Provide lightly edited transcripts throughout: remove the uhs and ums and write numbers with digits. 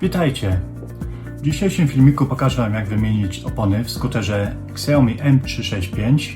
Witajcie! W dzisiejszym filmiku pokażę Wam, jak wymienić opony w skuterze Xiaomi M365,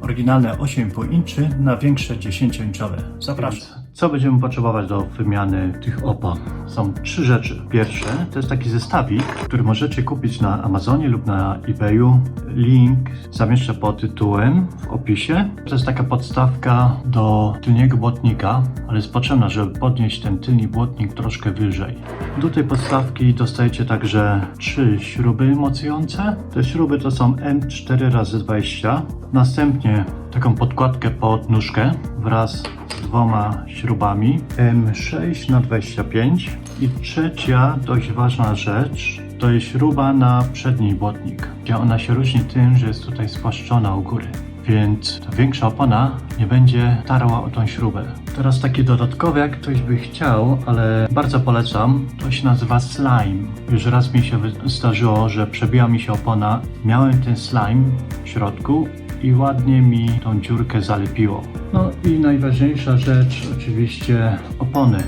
oryginalne 8,5 inczy na większe 10-inchowe. Zapraszam. Co będziemy potrzebować do wymiany tych opon? Są trzy rzeczy. Pierwsze to jest taki zestawik, który możecie kupić na Amazonie lub na eBayu. Link zamieszczę pod tytułem w opisie. To jest taka podstawka do tylniego błotnika, ale jest potrzebna, żeby podnieść ten tylny błotnik troszkę wyżej. Do tej podstawki dostajecie także 3 śruby mocujące. Te śruby to są M4x20. Następnie taką podkładkę pod nóżkę wraz z 2 śrubami M6x25. I trzecia dość ważna rzecz to jest śruba na przedni błotnik, gdzie ona się różni tym, że jest tutaj spłaszczona u góry, więc ta większa opona nie będzie tarła o tą śrubę. Teraz taki dodatkowy, jak ktoś by chciał, ale bardzo polecam, to się nazywa slime. Już raz mi się zdarzyło, że przebiła mi się opona, miałem ten slime w środku i ładnie mi tą dziurkę zalepiło. No i najważniejsza rzecz, oczywiście opony.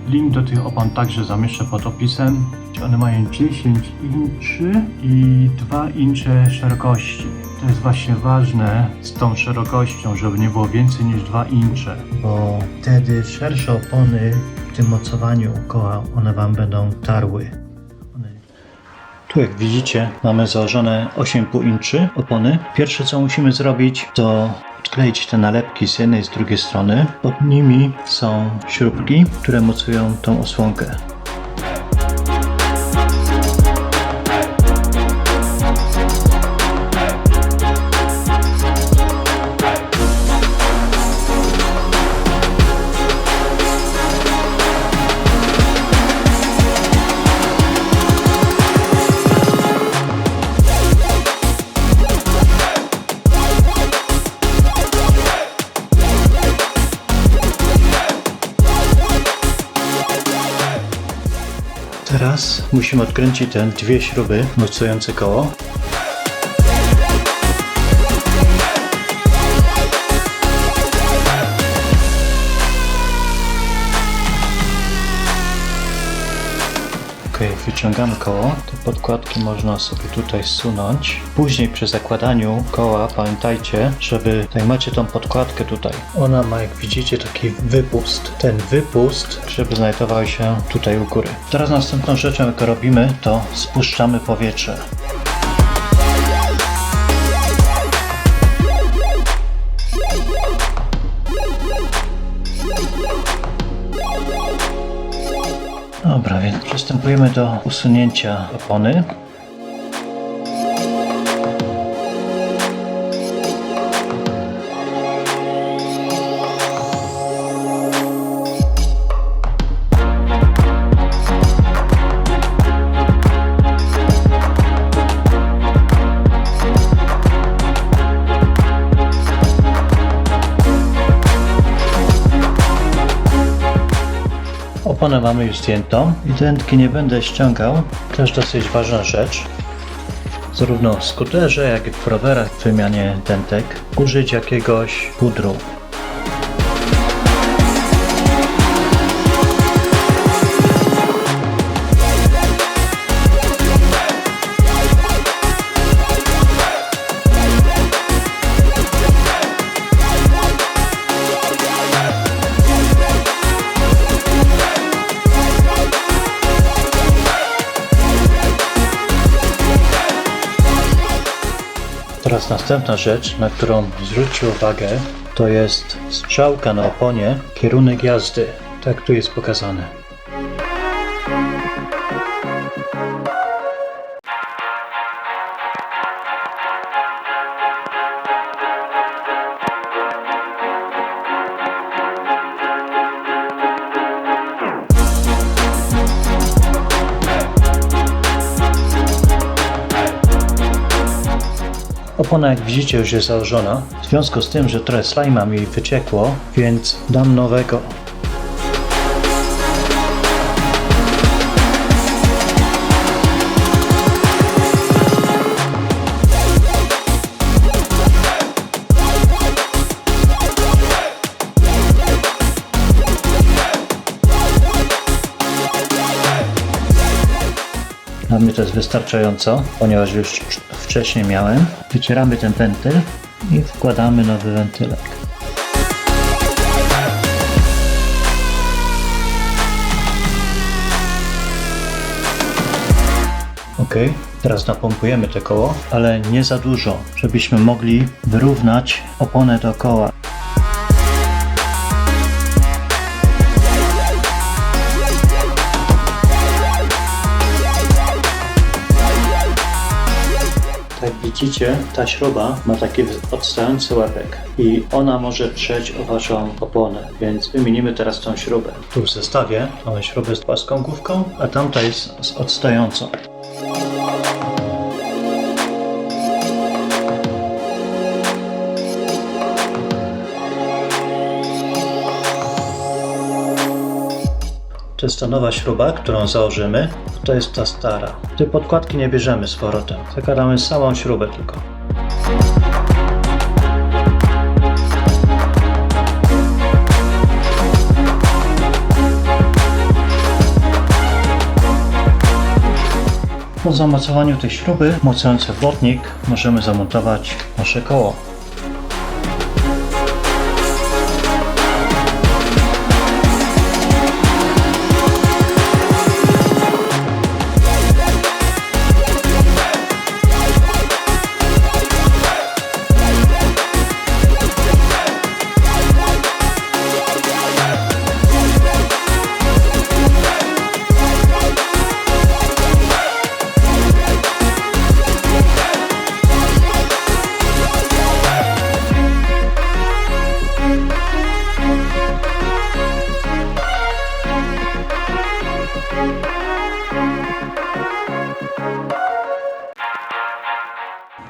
Link do tych opon także zamieszczę pod opisem. One mają 10 inczy i 2 incze szerokości. To jest właśnie ważne z tą szerokością, żeby nie było więcej niż 2 incze, bo wtedy szersze opony w tym mocowaniu koła, one Wam będą tarły. Tu jak widzicie mamy założone 8,5 inczy opony. Pierwsze co musimy zrobić to odkleić te nalepki z jednej i z drugiej strony. Pod nimi są śrubki, które mocują tą osłonkę. Teraz musimy odkręcić te 2 śruby mocujące koło. Wyciągamy koło, te podkładki można sobie tutaj zsunąć. Później przy zakładaniu koła pamiętajcie, żeby tutaj macie tą podkładkę tutaj. Ona ma, jak widzicie, taki wypust. Ten wypust, żeby znajdował się tutaj u góry. Teraz następną rzeczą, jaką robimy, to spuszczamy powietrze. Dobra, więc przystępujemy do usunięcia opony. Oponę mamy już zdjętą i dętki nie będę ściągał. Też dosyć ważna rzecz. Zarówno w skuterze, jak i w rowerach w wymianie dętek użyć jakiegoś pudru. Teraz następna rzecz, na którą zwróćcie uwagę, to jest strzałka na oponie, kierunek jazdy. Tak tu jest pokazane. Opona, jak widzicie, już jest założona. W związku z tym, że trochę slajma mi wyciekło, więc dam nowego. Dla mnie to jest wystarczająco, ponieważ już wcześniej miałem. Wycieramy ten wentyl i wkładamy nowy wentylek. Ok, teraz napompujemy te koło, ale nie za dużo, żebyśmy mogli wyrównać oponę dookoła. Jak widzicie, ta śruba ma taki odstający łebek i ona może trzeć o waszą oponę, więc wymienimy teraz tą śrubę. Tu w zestawie mamy śrubę z płaską główką, a tamta jest z odstającą. To jest ta nowa śruba, którą założymy. To jest ta stara. Tej podkładki nie bierzemy z powrotem. Zakładamy samą śrubę tylko. Po zamocowaniu tej śruby, mocujący błotnik, możemy zamontować nasze koło.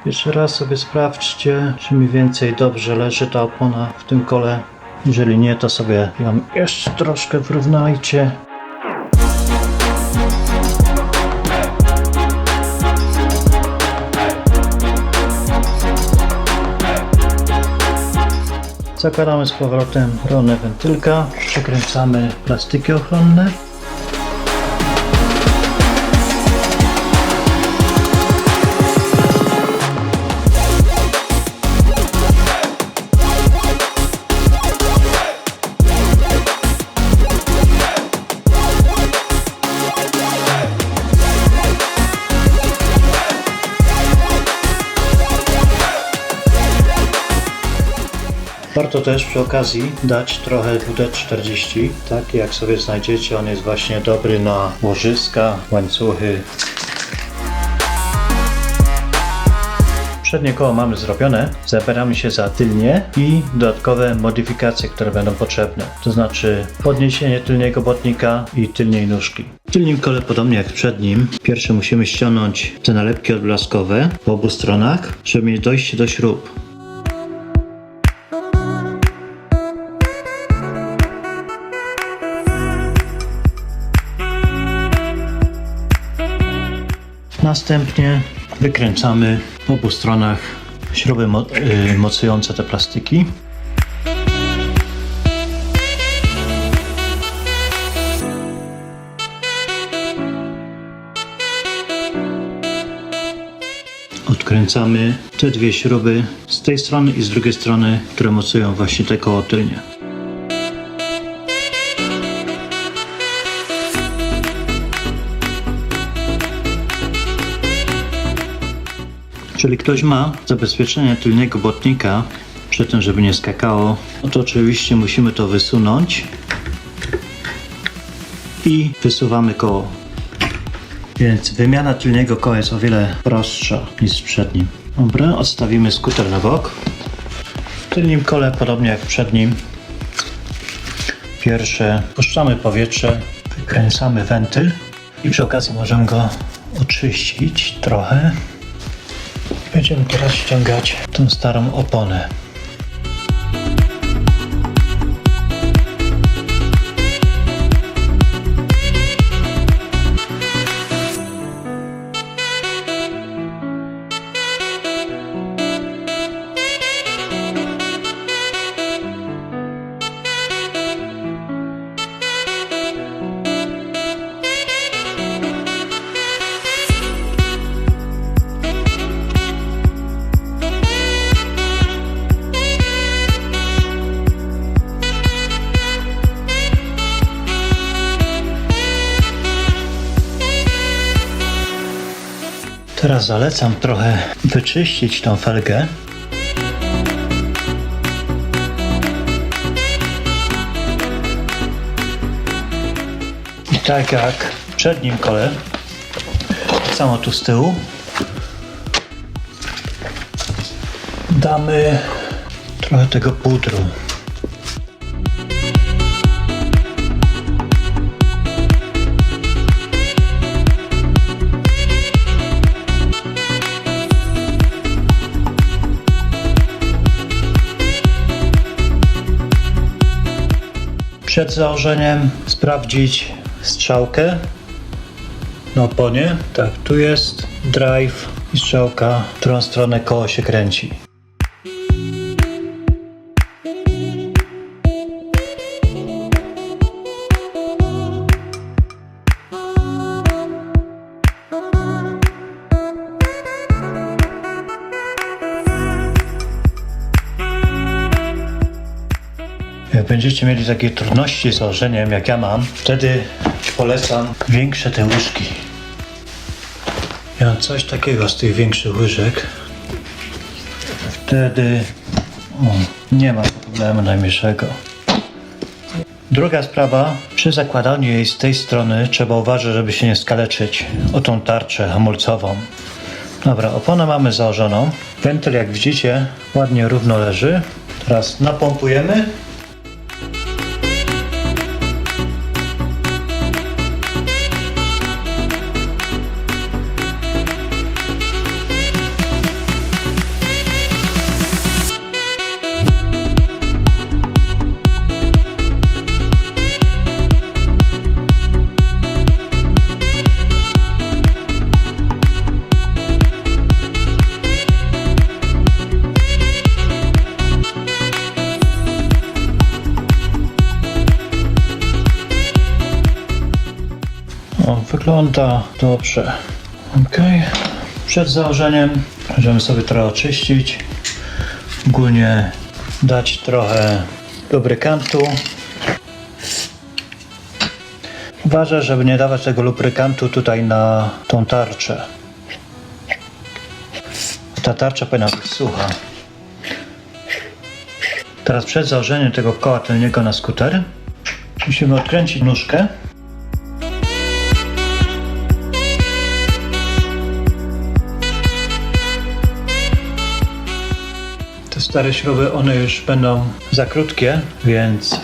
Jeszcze raz sobie sprawdźcie, czy mniej więcej dobrze leży ta opona w tym kole. Jeżeli nie, to sobie ją jeszcze troszkę wyrównajcie. Zakładamy z powrotem rolne wentylka, przekręcamy plastiki ochronne. Warto też przy okazji dać trochę WD-40, tak jak sobie znajdziecie, on jest właśnie dobry na łożyska, łańcuchy. Przednie koło mamy zrobione, zabieramy się za tylnie i dodatkowe modyfikacje, które będą potrzebne. To znaczy podniesienie tylnego błotnika i tylnej nóżki. W tylnym kole, podobnie jak w przednim, pierwsze musimy ściągnąć te nalepki odblaskowe po obu stronach, żeby mieć dojście do śrub. Następnie wykręcamy po obu stronach śruby mocujące te plastiki. Odkręcamy te dwie śruby z tej strony i z drugiej strony, które mocują właśnie te koło tylnie. Jeżeli ktoś ma zabezpieczenie tylnego błotnika przy tym, żeby nie skakało, no to oczywiście musimy to wysunąć i wysuwamy koło. Więc wymiana tylnego koła jest o wiele prostsza niż w przednim. Dobra, odstawimy skuter na bok. W tylnym kole, podobnie jak w przednim, pierwsze puszczamy powietrze, wykręcamy wentyl i przy okazji możemy go oczyścić trochę. Będziemy teraz ściągać tą starą oponę. Teraz zalecam trochę wyczyścić tą felgę. I tak jak w przednim kole, tak samo tu z tyłu, damy trochę tego pudru. Przed założeniem sprawdzić strzałkę na oponie. Tak, tu jest drive i strzałka, w którą stronę koło się kręci. Jak będziecie mieli takie trudności z założeniem, jak ja mam, wtedy polecam większe te łyżki. Ja mam coś takiego z tych większych łyżek. Wtedy nie ma problemu najmniejszego. Druga sprawa, przy zakładaniu jej z tej strony trzeba uważać, żeby się nie skaleczyć o tą tarczę hamulcową. Dobra, oponę mamy założoną. Wentyl, jak widzicie, ładnie równo leży. Teraz napompujemy. O, wygląda dobrze. Ok. Przed założeniem możemy sobie trochę oczyścić. Ogólnie dać trochę lubrykantu. Uważaj, żeby nie dawać tego lubrykantu tutaj na tą tarczę. Ta tarcza powinna być sucha. Teraz przed założeniem tego koła tylniego na skuter musimy odkręcić nóżkę. Te stare śruby, one już będą za krótkie, więc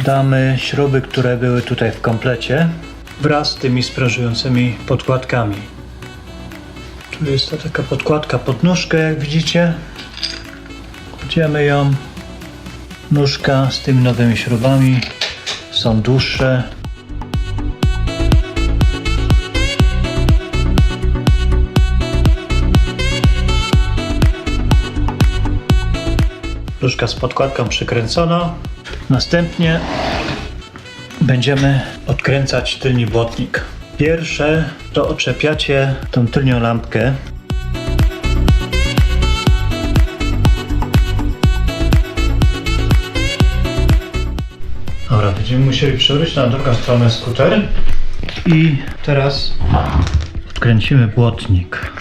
damy śruby, które były tutaj w komplecie, wraz z tymi sprężynującymi podkładkami. Tu jest ta taka podkładka pod nóżkę, jak widzicie. Kładziemy ją. Nóżka z tymi nowymi śrubami są dłuższe. Nóżka z podkładką przykręcona. Następnie będziemy odkręcać tylny błotnik. Pierwsze to odczepiacie tą tylnią lampkę. Dobra, będziemy musieli przewrócić na drugą stronę skuter i teraz odkręcimy błotnik.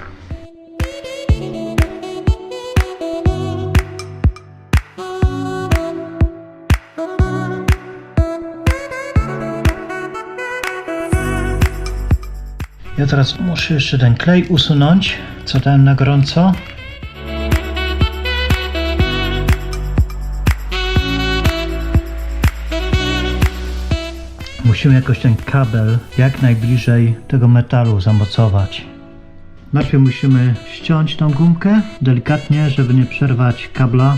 Ja teraz muszę jeszcze ten klej usunąć, co dałem na gorąco. Musimy jakoś ten kabel jak najbliżej tego metalu zamocować. Najpierw musimy ściąć tą gumkę delikatnie, żeby nie przerwać kabla.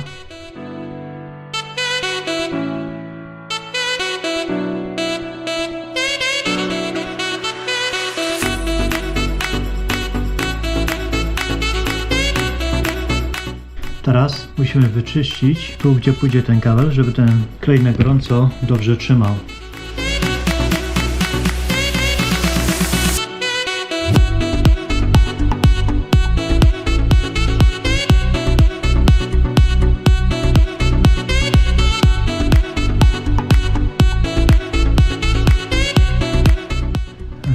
Teraz musimy wyczyścić tu, gdzie pójdzie ten kabel, żeby ten klej na gorąco dobrze trzymał.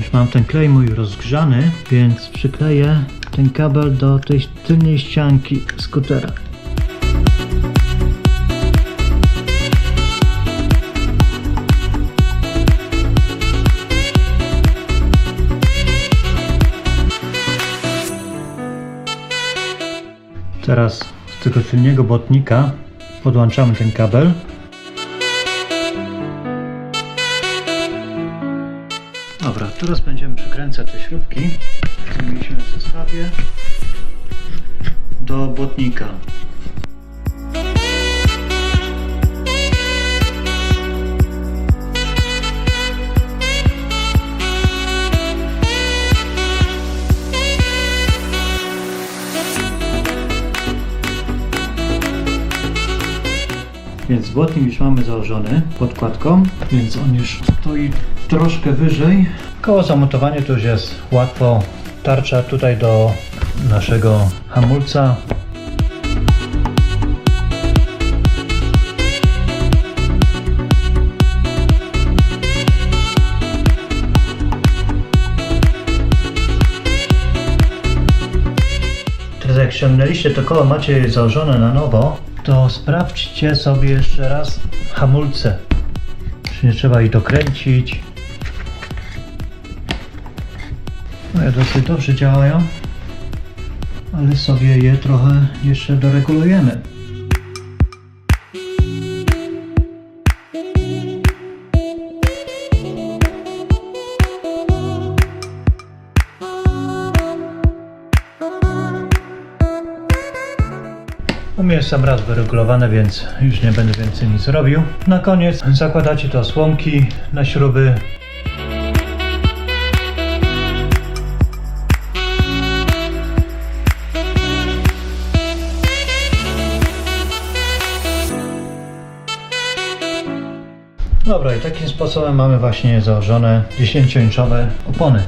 Już mam ten klej mój rozgrzany, więc przykleję ten kabel do tej tylnej ścianki skutera. Teraz z tego tylnego błotnika podłączamy ten kabel. Dobra, teraz będziemy przykręcać te śrubki, które mieliśmy w zestawie, do błotnika. Więc błotnik już mamy założony podkładką, więc on już stoi troszkę wyżej. Koło zamontowania to już jest łatwo. Tarcza tutaj do naszego hamulca. Teraz jak ściągnęliście to koło, macie je założone na nowo, to sprawdźcie sobie jeszcze raz hamulce. Czy nie trzeba ich dokręcić. One dosyć dobrze działają, ale sobie je trochę jeszcze doregulujemy. U mnie jest sam raz wyregulowane, więc już nie będę więcej nic robił. Na koniec zakładacie to osłonki na śruby. Dobra, i takim sposobem mamy właśnie założone 10-inchowe opony.